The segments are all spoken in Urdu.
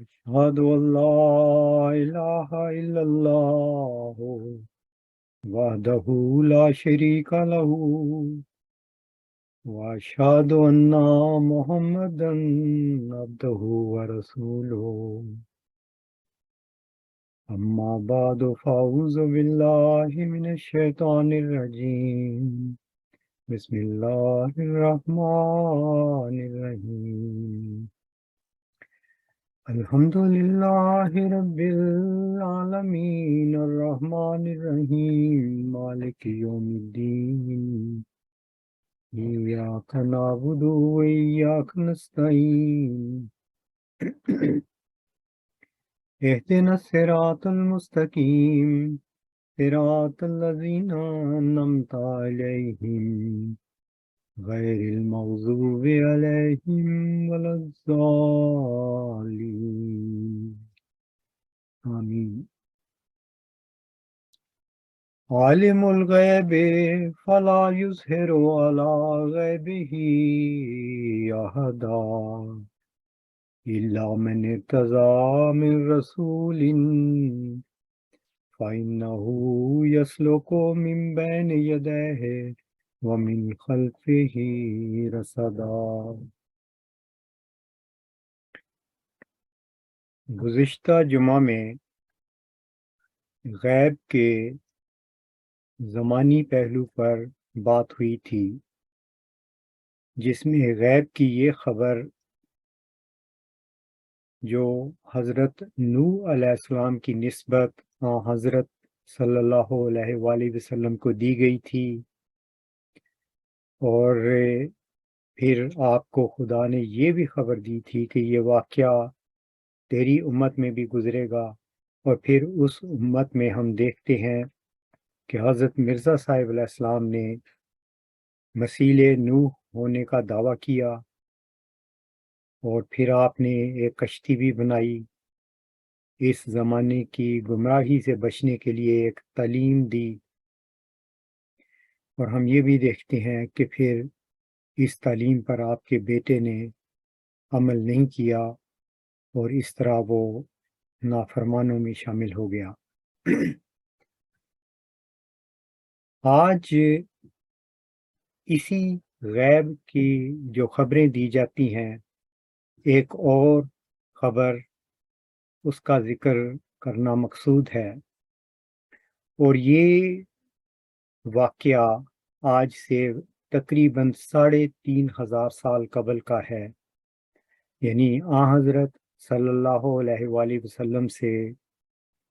أشهد أن لا إله إلا الله وحده لا شريك له وأشهد أن محمدا عبده ورسوله أما بعد فأعوذ بالله من الشيطان الرجيم بسم الله الرحمن الرحيم الحمد لله رب العالمين الرحمن الرحيم مالك يوم الدين إياك نعبد وإياك نستعين اهدنا الصراط المستقيم صراط الذين أنعمت عليهم غير المغضوب عليهم ولا الضالين آمين عالم الغیب فلا یظہر علی غیبہ احدا الا من ارتضی من رسول فإنه يسلك من بين يديه ومن خلفه رصدا۔ گزشتہ جمعہ میں غیب کے زمانی پہلو پر بات ہوئی تھی، جس میں غیب کی یہ خبر جو حضرت نوح علیہ السلام کی نسبت حضرت صلی اللہ علیہ وآلہ وسلم کو دی گئی تھی، اور پھر آپ کو خدا نے یہ بھی خبر دی تھی کہ یہ واقعہ تیری امت میں بھی گزرے گا۔ اور پھر اس امت میں ہم دیکھتے ہیں کہ حضرت مرزا صاحب علیہ السلام نے مثیل نوح ہونے کا دعویٰ کیا، اور پھر آپ نے ایک کشتی بھی بنائی، اس زمانے کی گمراہی سے بچنے کے لیے ایک تعلیم دی، اور ہم یہ بھی دیکھتے ہیں کہ پھر اس تعلیم پر آپ کے بیٹے نے عمل نہیں کیا، اور اس طرح وہ نافرمانوں میں شامل ہو گیا۔ آج اسی غیب کی جو خبریں دی جاتی ہیں، ایک اور خبر اس کا ذکر کرنا مقصود ہے، اور یہ واقعہ آج سے تقریباً 3500 سال قبل کا ہے، یعنی حضرت صلی اللہ علیہ وآلہ وسلم سے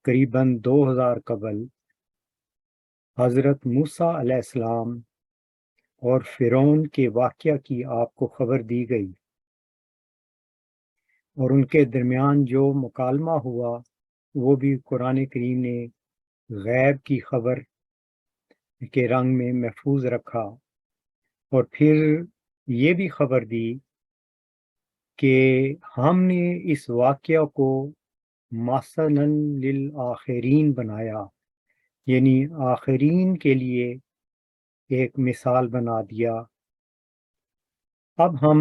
قریباً 2000 قبل حضرت موسیٰ علیہ السلام اور فرعون کے واقعہ کی آپ کو خبر دی گئی، اور ان کے درمیان جو مکالمہ ہوا وہ بھی قرآن کریم نے غیب کی خبر کے رنگ میں محفوظ رکھا، اور پھر یہ بھی خبر دی کہ ہم نے اس واقعہ کو مثلاً للآخرین بنایا، یعنی آخرین کے لیے ایک مثال بنا دیا۔ اب ہم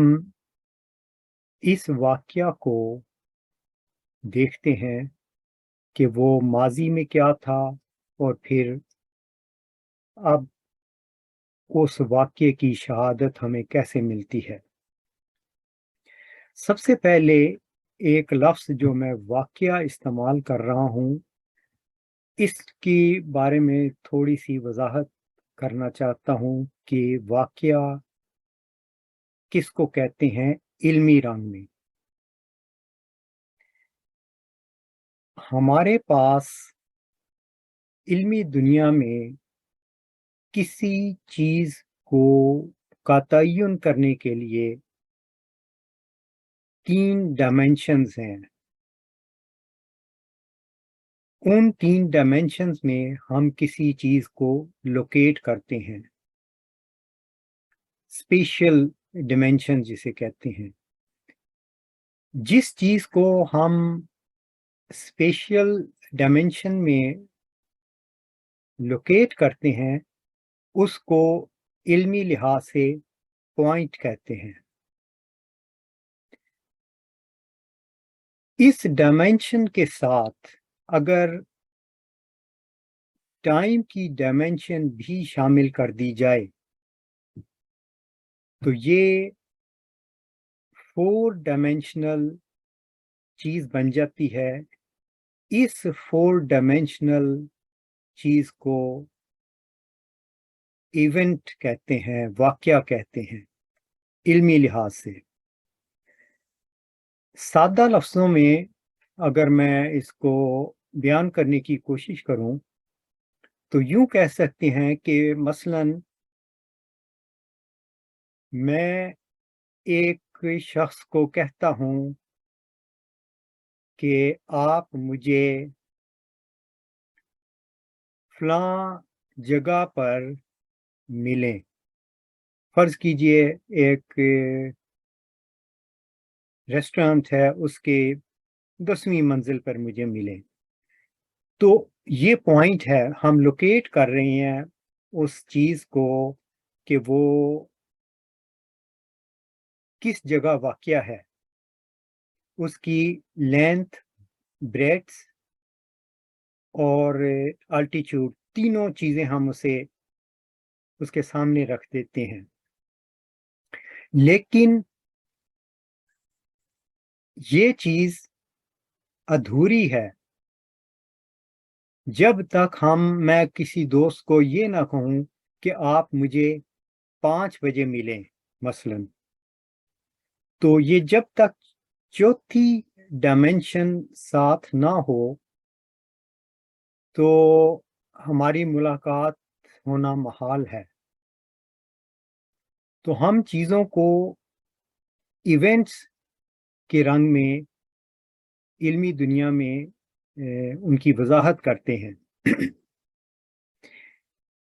اس واقعہ کو دیکھتے ہیں کہ وہ ماضی میں کیا تھا، اور پھر اب اس واقعے کی شہادت ہمیں کیسے ملتی ہے۔ سب سے پہلے ایک لفظ جو میں واقعہ استعمال کر رہا ہوں، اس کے بارے میں تھوڑی سی وضاحت کرنا چاہتا ہوں کہ واقعہ کس کو کہتے ہیں علمی رنگ میں۔ ہمارے پاس علمی دنیا میں کسی چیز کا تعین کرنے کے لیے 3 ڈائمینشنز ہیں۔ ان 3 ڈائمینشنز میں ہم کسی چیز کو لوکیٹ کرتے ہیں، اسپیشل ڈائمینشن جسے کہتے ہیں۔ جس چیز کو ہم اسپیشل ڈائمینشن میں لوکیٹ کرتے ہیں اس کو علمی لحاظ سے پوائنٹ کہتے ہیں۔ اس ڈائمینشن کے ساتھ اگر ٹائم کی ڈائمینشن بھی شامل کر دی جائے تو یہ 4 ڈائمینشنل چیز بن جاتی ہے. اس 4 ڈائمینشنل چیز کو ایونٹ کہتے ہیں، واقعہ کہتے ہیں علمی لحاظ سے. سادہ لفظوں میں اگر میں اس کو بیان کرنے کی کوشش کروں تو یوں کہہ سکتے ہیں کہ مثلاً میں ایک شخص کو کہتا ہوں کہ آپ مجھے فلاں جگہ پر ملیں. فرض کیجئے ایک ریسٹورانٹ ہے، اس کے 10ویں منزل پر مجھے ملیں. تو یہ پوائنٹ ہے، ہم لوکیٹ کر رہے ہیں اس چیز کو کہ وہ کس جگہ واقع ہے. اس کی لینتھ، بریڈتھ اور الٹیچیوڈ تینوں چیزیں ہم اس کے سامنے رکھ دیتے ہیں. لیکن یہ چیز ادھوری ہے جب تک میں کسی دوست کو یہ نہ کہوں کہ آپ مجھے 5 بجے ملیں مثلاً. تو یہ جب تک چوتھی ڈائمینشن ساتھ نہ ہو تو ہماری ملاقات ہونا محال ہے. تو ہم چیزوں کو ایونٹس کے رنگ میں علمی دنیا میں ان کی وضاحت کرتے ہیں.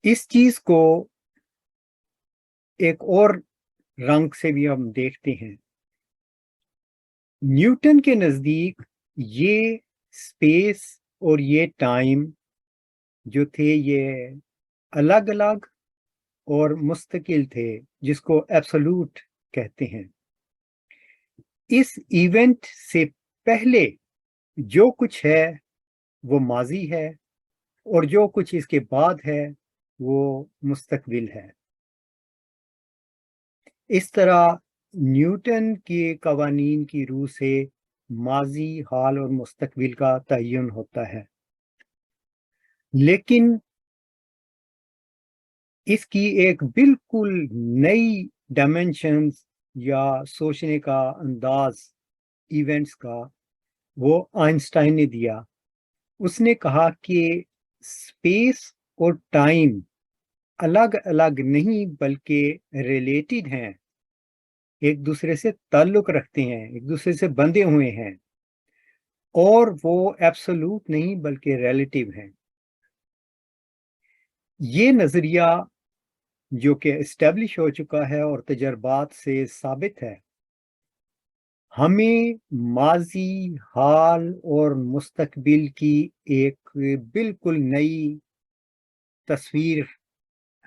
اس چیز کو ایک اور رنگ سے بھی ہم دیکھتے ہیں. نیوٹن کے نزدیک یہ اسپیس اور یہ ٹائم جو تھے یہ الگ الگ اور مستقل تھے، جس کو ایبسولوٹ کہتے ہیں. اس ایونٹ سے پہلے جو کچھ ہے وہ ماضی ہے اور جو کچھ اس کے بعد ہے وہ مستقبل ہے. اس طرح نیوٹن کے قوانین کی روح سے ماضی، حال اور مستقبل کا تعین ہوتا ہے. لیکن اس کی ایک بالکل نئی ڈائمینشنز یا سوچنے کا انداز ایونٹس کا وہ آئنسٹائن نے دیا. اس نے کہا کہ اسپیس اور ٹائم الگ الگ نہیں بلکہ ریلیٹڈ ہیں، ایک دوسرے سے تعلق رکھتے ہیں، ایک دوسرے سے بندھے ہوئے ہیں، اور وہ ایبسولوٹ نہیں بلکہ ریلیٹیو ہیں. یہ نظریہ جو کہ اسٹیبلش ہو چکا ہے اور تجربات سے ثابت ہے، ہمیں ماضی، حال اور مستقبل کی ایک بالکل نئی تصویر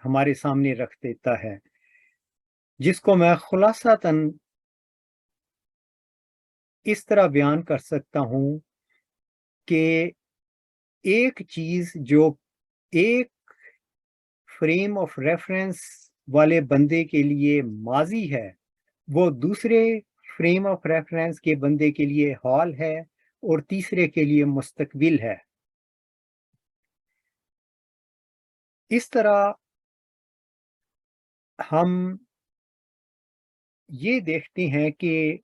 ہمارے سامنے رکھ دیتا ہے، جس کو میں خلاصتاً اس طرح بیان کر سکتا ہوں کہ ایک چیز جو ایک فریم آف ریفرنس والے بندے کے لیے ماضی ہے، وہ دوسرے فریم آف ریفرنس کے بندے کے لیے حال ہے اور تیسرے کے لیے مستقبل ہے. اس طرح ہم یہ دیکھتے ہیں کہ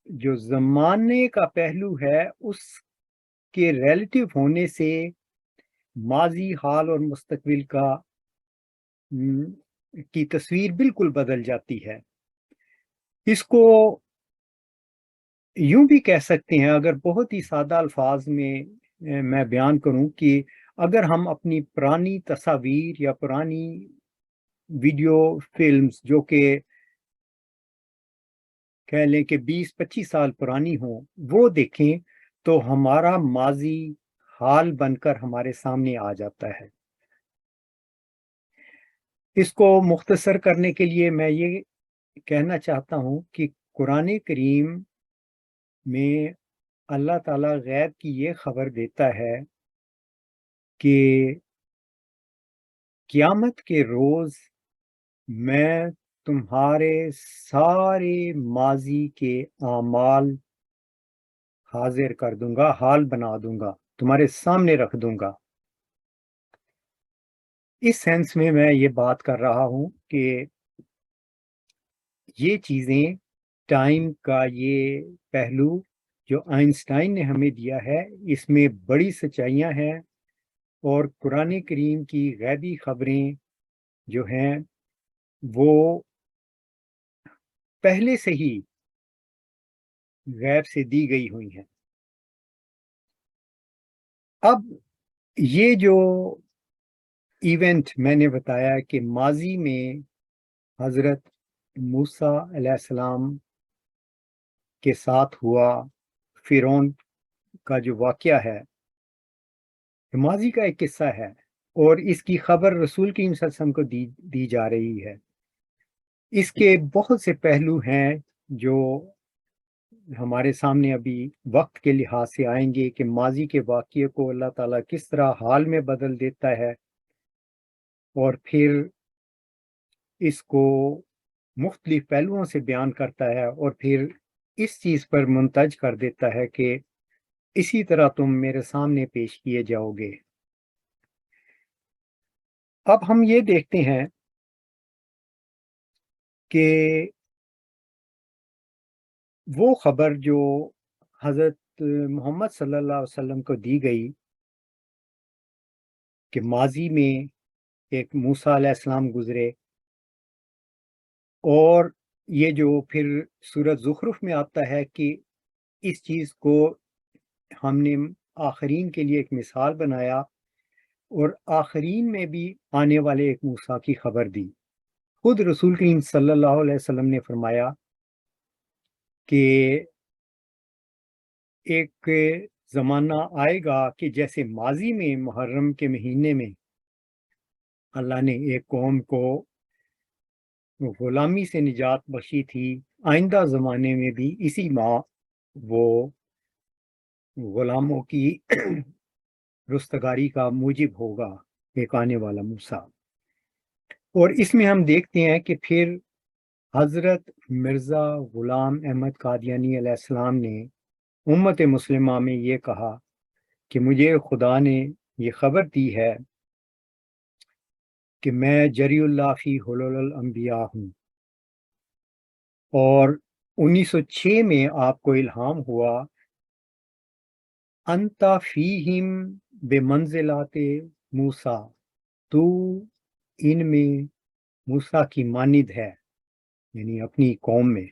جو زمانے کا پہلو ہے اس کے ریلیٹیو ہونے سے ماضی، حال اور مستقبل کی تصویر بالکل بدل جاتی ہے. اس کو یوں بھی کہہ سکتے ہیں، اگر بہت ہی سادہ الفاظ میں بیان کروں، کہ اگر ہم اپنی پرانی تصاویر یا پرانی ویڈیو فلمز جو کہ کہہ لیں کہ 20-25 سال پرانی ہوں وہ دیکھیں تو ہمارا ماضی حال بن کر ہمارے سامنے آ جاتا ہے. اس کو مختصر کرنے کے لیے میں یہ کہنا چاہتا ہوں کہ قرآن کریم میں اللہ تعالیٰ غیب کی یہ خبر دیتا ہے کہ قیامت کے روز میں تمہارے سارے ماضی کے اعمال حاضر کر دوں گا، حال بنا دوں گا، تمہارے سامنے رکھ دوں گا۔ اس سینس میں یہ بات کر رہا ہوں کہ یہ چیزیں، ٹائم کا یہ پہلو جو آئنسٹائن نے ہمیں دیا ہے، اس میں بڑی سچائیاں ہیں، اور قرآن کریم کی غیبی خبریں جو ہیں وہ پہلے سے ہی غیب سے دی گئی ہوئی ہیں۔ اب یہ جو ایونٹ میں نے بتایا کہ ماضی میں حضرت موسیٰ علیہ السلام کے ساتھ ہوا، فرعون کا جو واقعہ ہے، ماضی کا ایک قصہ ہے، اور اس کی خبر رسول کریم صلی اللہ علیہ وسلم کو دی جا رہی ہے۔ اس کے بہت سے پہلو ہیں جو ہمارے سامنے ابھی وقت کے لحاظ سے آئیں گے کہ ماضی کے واقعے کو اللہ تعالیٰ کس طرح حال میں بدل دیتا ہے، اور پھر اس کو مختلف پہلوؤں سے بیان کرتا ہے، اور پھر اس چیز پر منتج کر دیتا ہے کہ اسی طرح تم میرے سامنے پیش کیے جاؤ گے۔ اب ہم یہ دیکھتے ہیں کہ وہ خبر جو حضرت محمد صلی اللہ علیہ وسلم کو دی گئی کہ ماضی میں ایک موسیٰ علیہ السلام گزرے، اور یہ جو پھر سورۃ زخرف میں آتا ہے کہ اس چیز کو ہم نے آخرین کے لیے ایک مثال بنایا، اور آخرین میں بھی آنے والے ایک موسیٰ کی خبر دی۔ خود رسول کریم صلی اللہ علیہ وسلم نے فرمایا کہ ایک زمانہ آئے گا کہ جیسے ماضی میں محرم کے مہینے میں اللہ نے ایک قوم کو غلامی سے نجات بخشی تھی، آئندہ زمانے میں بھی اسی ماہ وہ غلاموں کی رستگاری کا موجب ہوگا ایک آنے والا موسیٰ۔ اور اس میں ہم دیکھتے ہیں کہ پھر حضرت مرزا غلام احمد قادیانی علیہ السلام نے امت مسلمہ میں یہ کہا کہ مجھے خدا نے یہ خبر دی ہے کہ میں جری اللہ فی حلول الانبیاء ہوں، اور 1906 میں آپ کو الہام ہوا انت فیہم بمنزلات موسیٰ، تو ان میں موسیٰ کی مانند ہے، یعنی اپنی قوم میں۔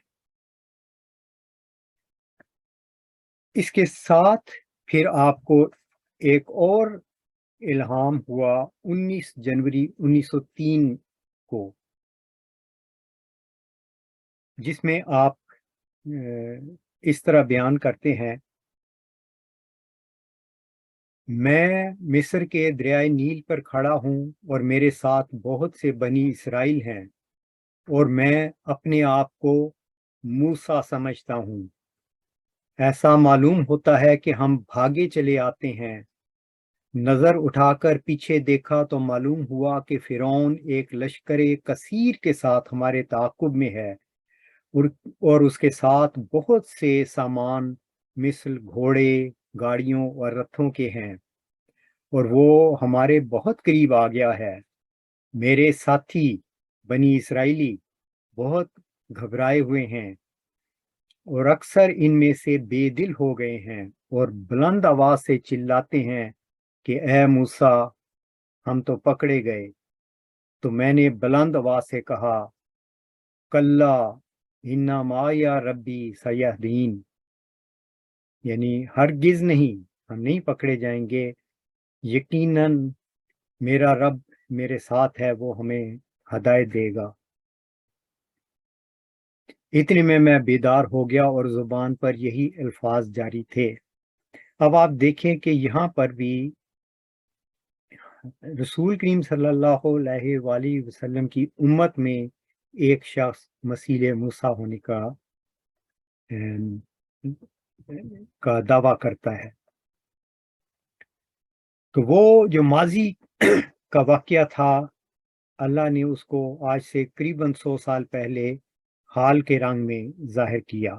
اس کے ساتھ پھر آپ کو ایک اور الہام ہوا 19 جنوری 1903 کو، جس میں آپ اس طرح بیان کرتے ہیں، میں مصر کے دریائے نیل پر کھڑا ہوں اور میرے ساتھ بہت سے بنی اسرائیل ہیں، اور میں اپنے آپ کو موسیٰ سمجھتا ہوں۔ ایسا معلوم ہوتا ہے کہ ہم بھاگے چلے آتے ہیں، نظر اٹھا کر پیچھے دیکھا تو معلوم ہوا کہ فرعون ایک لشکر کثیر کے ساتھ ہمارے تعاقب میں ہے، اور اس کے ساتھ بہت سے سامان مثل گھوڑے، گاڑیوں اور رتھوں کے ہیں، اور وہ ہمارے بہت قریب آ گیا ہے۔ میرے ساتھی بنی اسرائیلی بہت گھبرائے ہوئے ہیں، اور اکثر ان میں سے بے دل ہو گئے ہیں، اور بلند آواز سے چلاتے ہیں کہ اے موسیٰ، ہم تو پکڑے گئے۔ تو میں نے بلند آواز سے کہا کلا انا معی ربی سیہدین، یعنی ہرگز نہیں، ہم نہیں پکڑے جائیں گے، یقیناً میرا رب میرے ساتھ ہے، وہ ہمیں ہدایت دے گا۔ اتنے میں بیدار ہو گیا اور زبان پر یہی الفاظ جاری تھے۔ اب آپ دیکھیں کہ یہاں پر بھی رسول کریم صلی اللہ علیہ وآلہ وسلم کی امت میں ایک شخص مسیح موسیٰ ہونے کا کا دعویٰ کرتا ہے۔ تو وہ جو ماضی کا واقعہ تھا، اللہ نے اس کو آج سے قریباً 100 سال پہلے حال کے رنگ میں ظاہر کیا۔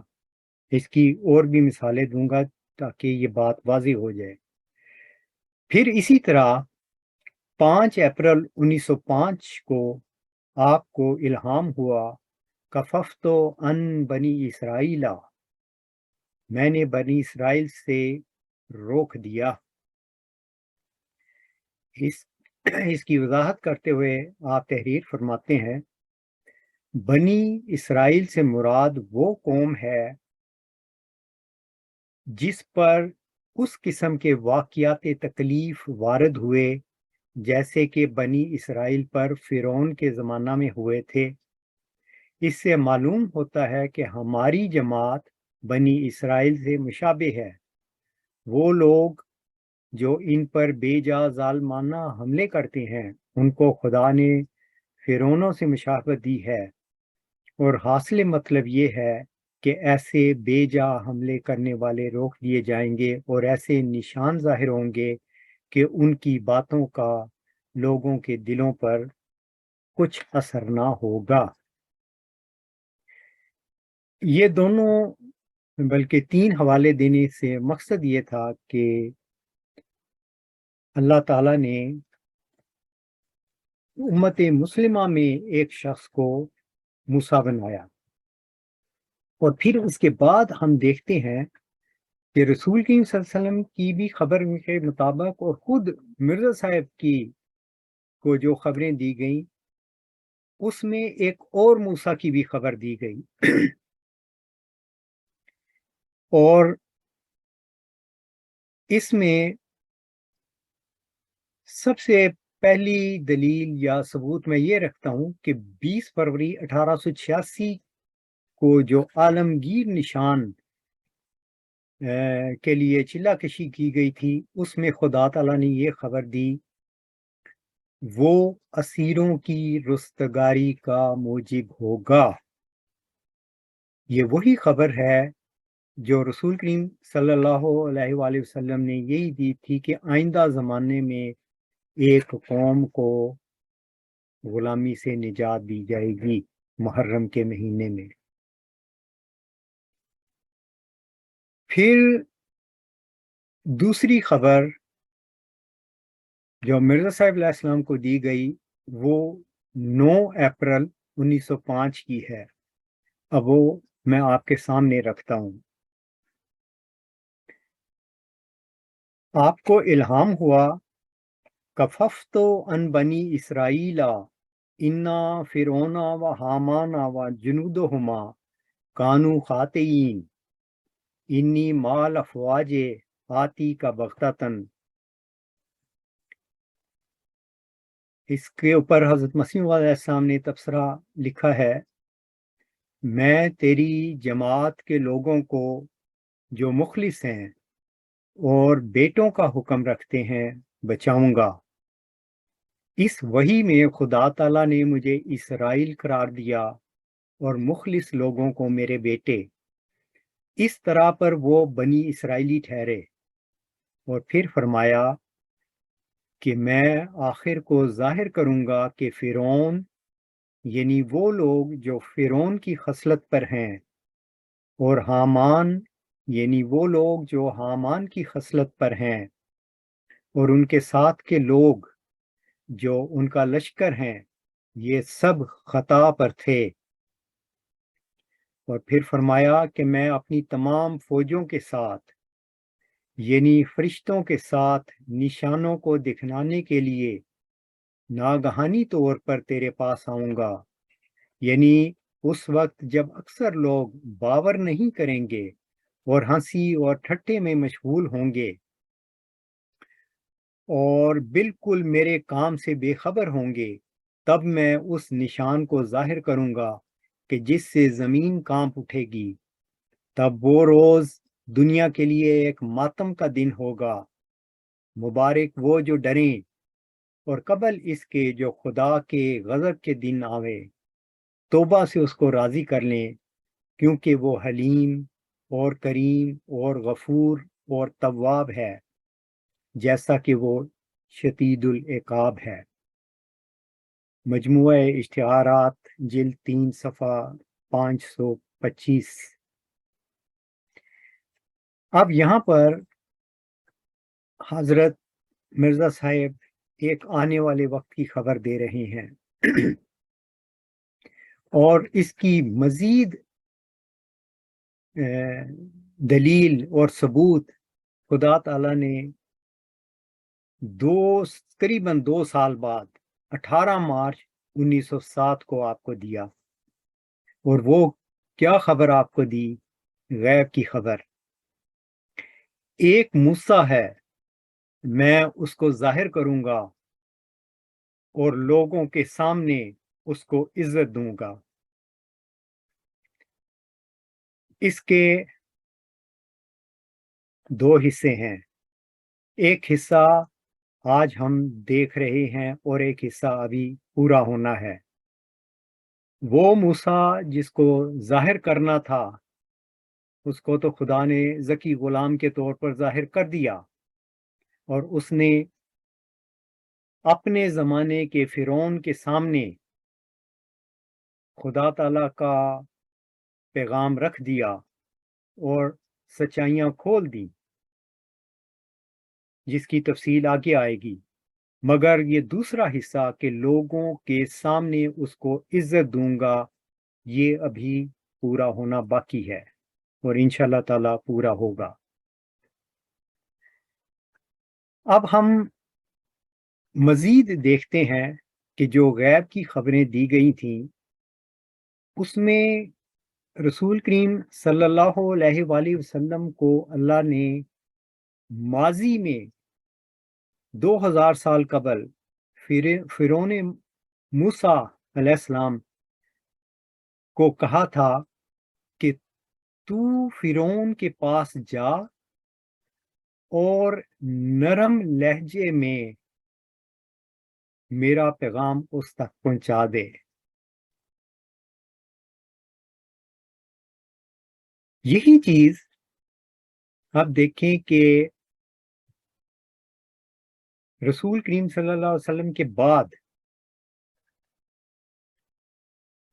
اس کی اور بھی مثالیں دوں گا تاکہ یہ بات واضح ہو جائے۔ پھر اسی طرح 5 اپریل 1905 کو آپ کو الہام ہوا، کففت ان بنی اسرائیل، میں نے بنی اسرائیل سے روک دیا۔ اس کی وضاحت کرتے ہوئے آپ تحریر فرماتے ہیں، بنی اسرائیل سے مراد وہ قوم ہے جس پر اس قسم کے واقعات تکلیف وارد ہوئے جیسے کہ بنی اسرائیل پر فرعون کے زمانہ میں ہوئے تھے۔ اس سے معلوم ہوتا ہے کہ ہماری جماعت بنی اسرائیل سے مشابہ ہے۔ وہ لوگ جو ان پر بے جا ظالمانہ حملے کرتے ہیں، ان کو خدا نے فرعونوں سے مشابہت دی ہے، اور حاصل مطلب یہ ہے کہ ایسے بے جا حملے کرنے والے روک دیے جائیں گے اور ایسے نشان ظاہر ہوں گے کہ ان کی باتوں کا لوگوں کے دلوں پر کچھ اثر نہ ہوگا۔ یہ دونوں بلکہ 3 حوالے دینے سے مقصد یہ تھا کہ اللہ تعالیٰ نے امت مسلمہ میں ایک شخص کو موسیٰ بنایا، اور پھر اس کے بعد ہم دیکھتے ہیں کہ رسول کریم صلی اللہ علیہ وسلم کی بھی خبر کے مطابق اور خود مرزا صاحب کو جو خبریں دی گئیں اس میں ایک اور موسیٰ کی بھی خبر دی گئی۔ اور اس میں سب سے پہلی دلیل یا ثبوت میں یہ رکھتا ہوں کہ 20 فروری 1886 کو جو عالمگیر نشان کے لیے چلہ کشی کی گئی تھی، اس میں خدا تعالیٰ نے یہ خبر دی، وہ اسیروں کی رستگاری کا موجب ہوگا۔ یہ وہی خبر ہے جو رسول کریم صلی اللہ علیہ وآلہ وسلم نے یہی دی تھی کہ آئندہ زمانے میں ایک قوم کو غلامی سے نجات دی جائے گی محرم کے مہینے میں۔ پھر دوسری خبر جو مرزا صاحب علیہ السلام کو دی گئی وہ 9 اپریل 1905 کی ہے۔ اب وہ میں آپ کے سامنے رکھتا ہوں۔ آپ کو الہام ہوا، کففت ان بنی اسرائیل انا فرعون و حامان و جنودہما کانوا خاطئین انی مال افواج آتی کا بغتتن۔ اس کے اوپر حضرت مسیح علیہ السلام نے تبصرہ لکھا ہے، میں تیری جماعت کے لوگوں کو جو مخلص ہیں اور بیٹوں کا حکم رکھتے ہیں بچاؤں گا۔ اس وحی میں خدا تعالیٰ نے مجھے اسرائیل قرار دیا اور مخلص لوگوں کو میرے بیٹے، اس طرح پر وہ بنی اسرائیلی ٹھہرے۔ اور پھر فرمایا کہ میں آخر کو ظاہر کروں گا کہ فرعون یعنی وہ لوگ جو فرعون کی خصلت پر ہیں، اور حامان یعنی وہ لوگ جو حامان کی خصلت پر ہیں، اور ان کے ساتھ کے لوگ جو ان کا لشکر ہیں، یہ سب خطا پر تھے۔ اور پھر فرمایا کہ میں اپنی تمام فوجوں کے ساتھ یعنی فرشتوں کے ساتھ نشانوں کو دکھلانے کے لیے ناگہانی طور پر تیرے پاس آؤں گا، یعنی اس وقت جب اکثر لوگ باور نہیں کریں گے اور ہنسی اور ٹھٹے میں مشغول ہوں گے اور بالکل میرے کام سے بے خبر ہوں گے، تب میں اس نشان کو ظاہر کروں گا کہ جس سے زمین کانپ اٹھے گی۔ تب وہ روز دنیا کے لیے ایک ماتم کا دن ہوگا۔ مبارک وہ جو ڈریں اور قبل اس کے جو خدا کے غضب کے دن آوے توبہ سے اس کو راضی کر لیں، کیونکہ وہ حلیم اور کریم اور غفور اور تواب ہے، جیسا کہ وہ شدید العقاب ہے۔ مجموعہ اشتہارات جلد 3 صفحہ 525۔ اب یہاں پر حضرت مرزا صاحب ایک آنے والے وقت کی خبر دے رہے ہیں اور اس کی مزید دلیل اور ثبوت خدا تعالیٰ نے تقریباً 2 سال بعد 18 مارچ 1907 کو آپ کو دیا۔ اور وہ کیا خبر آپ کو دی؟ غیب کی خبر۔ ایک موسیٰ ہے، میں اس کو ظاہر کروں گا اور لوگوں کے سامنے اس کو عزت دوں گا۔ اس کے 2 حصے ہیں، ایک حصہ آج ہم دیکھ رہے ہیں اور ایک حصہ ابھی پورا ہونا ہے۔ وہ موسیٰ جس کو ظاہر کرنا تھا، اس کو تو خدا نے ذکی غلام کے طور پر ظاہر کر دیا، اور اس نے اپنے زمانے کے فرعون کے سامنے خدا تعالیٰ کا پیغام رکھ دیا اور سچائیاں کھول دی، جس کی تفصیل آگے آئے گی۔ مگر یہ دوسرا حصہ کہ لوگوں کے سامنے اس کو عزت دوں گا، یہ ابھی پورا ہونا باقی ہے اور انشاءاللہ تعالیٰ پورا ہوگا۔ اب ہم مزید دیکھتے ہیں کہ جو غیب کی خبریں دی گئی تھیں، اس میں رسول کریم صلی اللہ علیہ وآلہ وسلم کو اللہ نے ماضی میں 2000 سال قبل فرعون موسیٰ علیہ السلام کو کہا تھا کہ تو فرعون کے پاس جا اور نرم لہجے میں میرا پیغام اس تک پہنچا دے۔ یہی چیز آپ دیکھیں کہ رسول کریم صلی اللہ علیہ وسلم کے بعد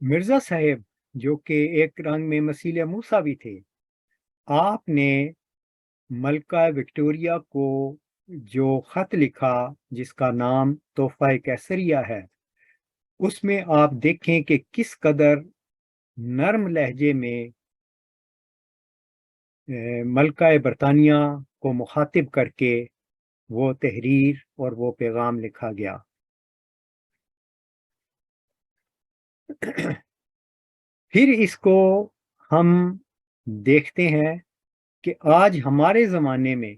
مرزا صاحب، جو کہ ایک رنگ میں مثیل موسیٰ بھی تھے، آپ نے ملکہ وکٹوریہ کو جو خط لکھا جس کا نام تحفہ کیسریہ ہے، اس میں آپ دیکھیں کہ کس قدر نرم لہجے میں ملکہ برطانیہ کو مخاطب کر کے وہ تحریر اور وہ پیغام لکھا گیا۔ پھر اس کو ہم دیکھتے ہیں کہ آج ہمارے زمانے میں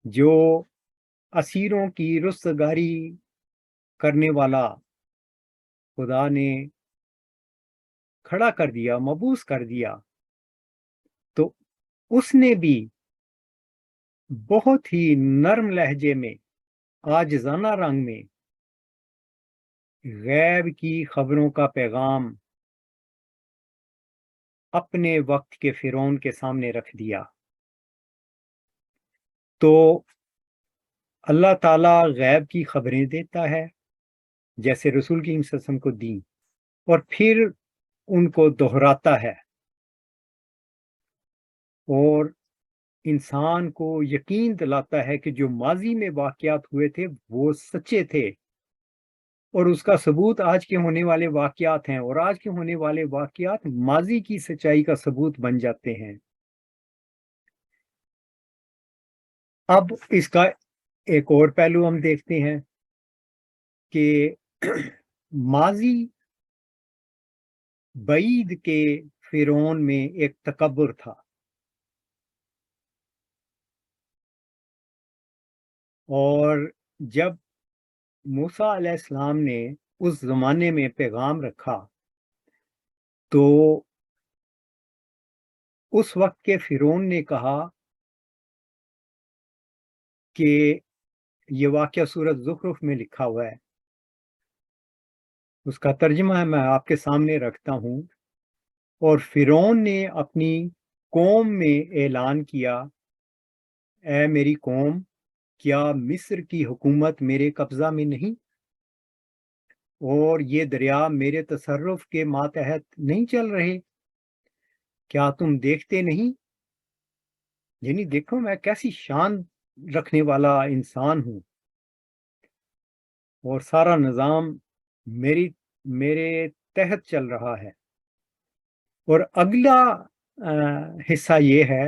جو اسیروں کی رستگاری کرنے والا خدا نے کھڑا کر دیا، مبعوث کر دیا، تو اس نے بھی بہت ہی نرم لہجے میں، عاجزانہ رنگ میں غیب کی خبروں کا پیغام اپنے وقت کے فرعون کے سامنے رکھ دیا۔ تو اللہ تعالیٰ غیب کی خبریں دیتا ہے جیسے رسول کی وسلم کو دیں، اور پھر ان کو دہراتا ہے اور انسان کو یقین دلاتا ہے کہ جو ماضی میں واقعات ہوئے تھے وہ سچے تھے، اور اس کا ثبوت آج کے ہونے والے واقعات ہیں، اور آج کے ہونے والے واقعات ماضی کی سچائی کا ثبوت بن جاتے ہیں۔ اب اس کا ایک اور پہلو ہم دیکھتے ہیں کہ ماضی بعید کے فرعون میں ایک تکبر تھا، اور جب موسیٰ علیہ السلام نے اس زمانے میں پیغام رکھا تو اس وقت کے فرعون نے کہا کہ یہ واقعہ سورۃ زخرف میں لکھا ہوا ہے، اس کا ترجمہ ہے، میں آپ کے سامنے رکھتا ہوں اور فرعون نے اپنی قوم میں اعلان کیا، اے میری قوم، کیا مصر کی حکومت میرے قبضہ میں نہیں اور یہ دریا میرے تصرف کے ماتحت نہیں چل رہے؟ کیا تم دیکھتے نہیں؟ یعنی دیکھو میں کیسی شان رکھنے والا انسان ہوں اور سارا نظام میرے تحت چل رہا ہے۔ اور اگلا حصہ یہ ہے،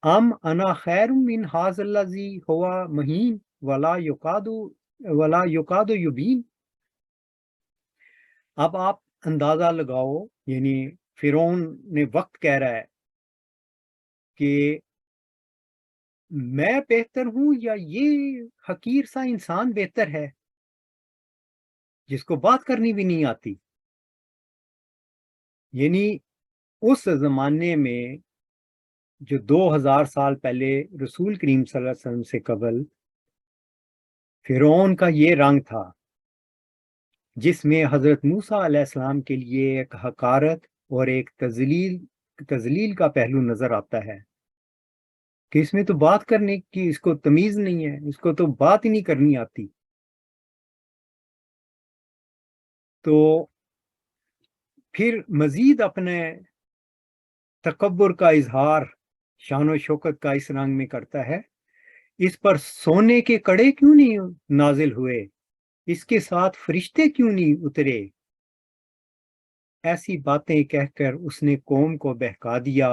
ام انا خیر من ھذا الذی ہوا مہین ولا یکاد یبین۔ اب آپ اندازہ لگاؤ، یعنی فرعون نے وقت کہہ رہا ہے کہ میں بہتر ہوں یا یہ حقیر سا انسان بہتر ہے جس کو بات کرنی بھی نہیں آتی۔ یعنی اس زمانے میں جو 2000 سال پہلے رسول کریم صلی اللہ علیہ وسلم سے قبل فرعون کا یہ رنگ تھا، جس میں حضرت موسیٰ علیہ السلام کے لیے ایک حقارت اور ایک تذلیل کا پہلو نظر آتا ہے کہ اس میں تو بات کرنے کی اس کو تمیز نہیں ہے، اس کو تو بات ہی نہیں کرنی آتی۔ تو پھر مزید اپنے تکبر کا اظہار شان و شوکت کا اس رنگ میں کرتا ہے، اس پر سونے کے کڑے کیوں نہیں نازل ہوئے، اس کے ساتھ فرشتے کیوں نہیں اترے؟ ایسی باتیں کہہ کر اس نے قوم کو بہکا دیا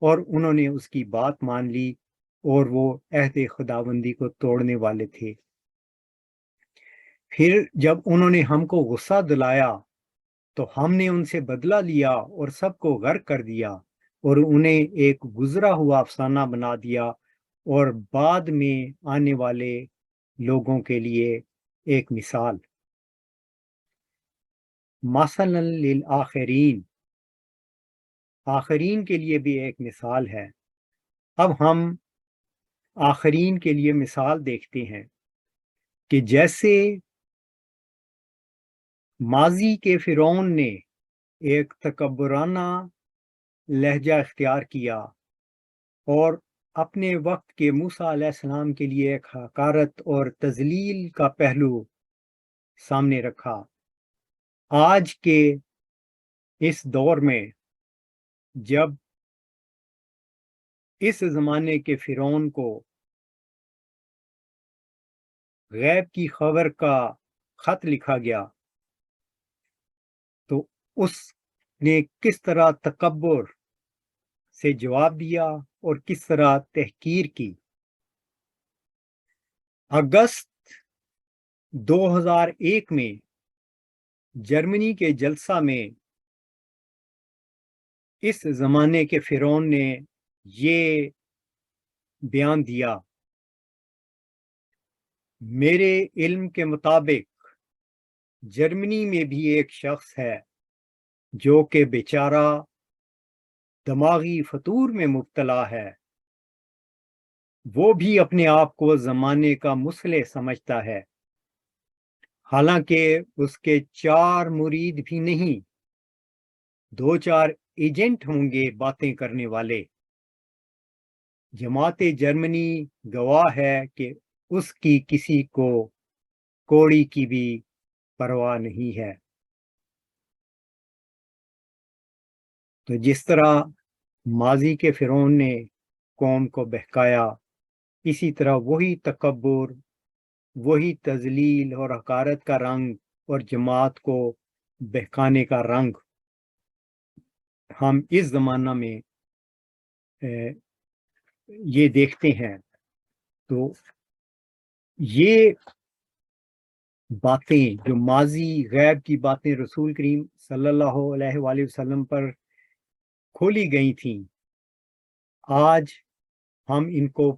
اور انہوں نے اس کی بات مان لی اور وہ عہد خداوندی کو توڑنے والے تھے۔ پھر جب انہوں نے ہم کو غصہ دلایا تو ہم نے ان سے بدلہ لیا اور سب کو غرق کر دیا اور انہیں ایک گزرا ہوا افسانہ بنا دیا اور بعد میں آنے والے لوگوں کے لیے ایک مثال، مثلا للآخرین، آخرین کے لیے بھی ایک مثال ہے۔ اب ہم آخرین کے لیے مثال دیکھتے ہیں کہ جیسے ماضی کے فرعون نے ایک تکبرانہ لہجہ اختیار کیا اور اپنے وقت کے موسیٰ علیہ السلام کے لیے ایک حقارت اور تذلیل کا پہلو سامنے رکھا، آج کے اس دور میں جب اس زمانے کے فرعون کو غیب کی خبر کا خط لکھا گیا تو اس نے کس طرح تکبر سے جواب دیا اور کس طرح تحقیر کی۔ اگست 2001 میں جرمنی کے جلسہ میں اس زمانے کے فرعون نے یہ بیان دیا، میرے علم کے مطابق جرمنی میں بھی ایک شخص ہے جو کہ بیچارہ دماغی فطور میں مبتلا ہے، وہ بھی اپنے آپ کو زمانے کا مصلح سمجھتا ہے، حالانکہ اس کے 4 مرید بھی نہیں، 2-4 ایجنٹ ہوں گے باتیں کرنے والے۔ جماعت جرمنی گواہ ہے کہ اس کی کسی کو کوڑی کی بھی پرواہ نہیں ہے۔ تو جس طرح ماضی کے فرعون نے قوم کو بہکایا، اسی طرح وہی تکبر، وہی تذلیل اور حقارت کا رنگ اور جماعت کو بہکانے کا رنگ ہم اس زمانہ میں یہ دیکھتے ہیں۔ تو یہ باتیں جو ماضی غیب کی باتیں رسول کریم صلی اللہ علیہ وآلہ وسلم پر کھولی گئی تھیں، آج ہم ان کو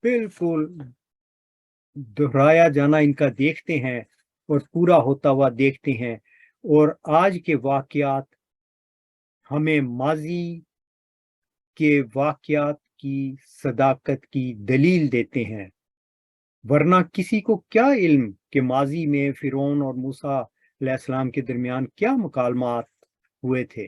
بالکل دہرایا جانا ان کا دیکھتے ہیں اور پورا ہوتا ہوا دیکھتے ہیں، اور آج کے واقعات ہمیں ماضی کے واقعات کی صداقت کی دلیل دیتے ہیں، ورنہ کسی کو کیا علم کہ ماضی میں فرعون اور موسیٰ علیہ السلام کے درمیان کیا مکالمات ہوئے تھے۔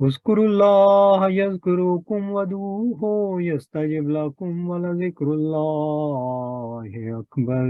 اذکروا اللہ یذکرکم ودعوہ یستجب لکم ولذکر اللہ اکبر